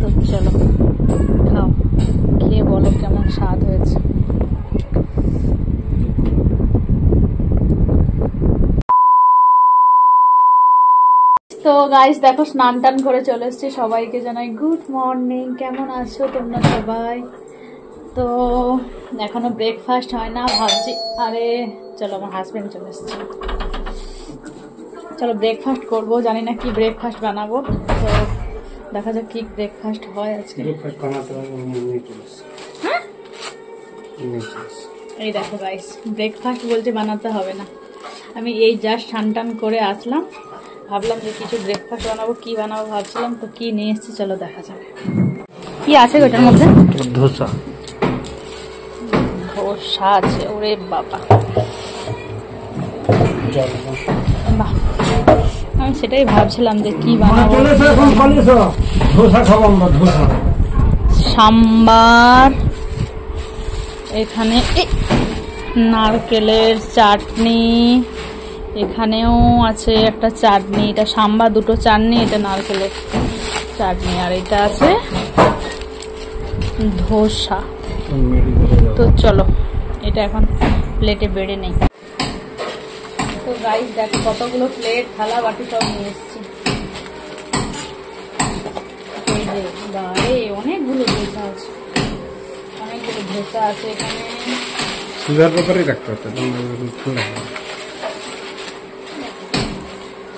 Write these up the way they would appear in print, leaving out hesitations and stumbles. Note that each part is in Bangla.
তো চলো খাও, খেয়ে বলো কেমন স্বাদ হয়েছে। তো গাইস দেখো স্নান টান করে চলে এসেছি, সবাইকে জানাই গুড মর্নিং। কেমন আছো তোমরা সবাই? তো এখনো ব্রেকফাস্ট হয় না, ভাবছি আরে চলো আমার হাজবেন্ড চলে এসেছে, চলো ব্রেকফাস্ট করবো। জানি না কি ব্রেকফাস্ট বানাবো, তো দেখা যাক কি ব্রেকফাস্ট হয় আজকে। এই দেখো গাইস, ব্রেকফাস্ট বলতে বানাতে হবে না, আমি এই জাস্ট স্নান টান করে আসলাম, ভাবলাম যে কিছু ব্রেকফাস্ট বানাবো। কি বানাবো ভাবছিলাম, তো কি নিয়ে এসেছি চলো দেখা যাবে। কি আছে ওটার মধ্যে? ধোসা। ধোসা আছে, ওরে বাবা, বাহ, আমি সেটাই ভাবছিলাম যে কি বানাবো। সাম্বার, এখানে নারকেলের চাটনি, এখানেও আছে একটা চাটনি, এটা সাম্বার, দুটো চাটনি, এটা নারকেলের চাটনি, আর এটা আছে ধোসা। তো চলো এটা এখন প্লেটে বেড়ে নেই। তো গাইস দেখো কতগুলো প্লেট থালা বাটি সব নিয়ে এসেছি। বারে অনেকগুলো ধোসা আছে, অনেকগুলো ধোসা আছে এখানে।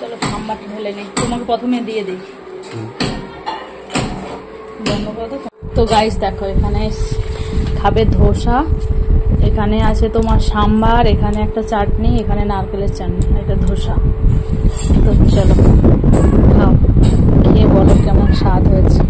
চলো সাম্বারটা ঢেলে নেই, তোমাকে প্রথমে দিয়ে দিই। তো গাইস দেখো এখানে খাবে ধোসা, এখানে আছে তোমার সাম্বার, এখানে একটা চাটনি, এখানে নারকেলের চাটনি, এটা ধোসা। তো চলো খাও, খেয়ে বলো কেমন স্বাদ হয়েছে।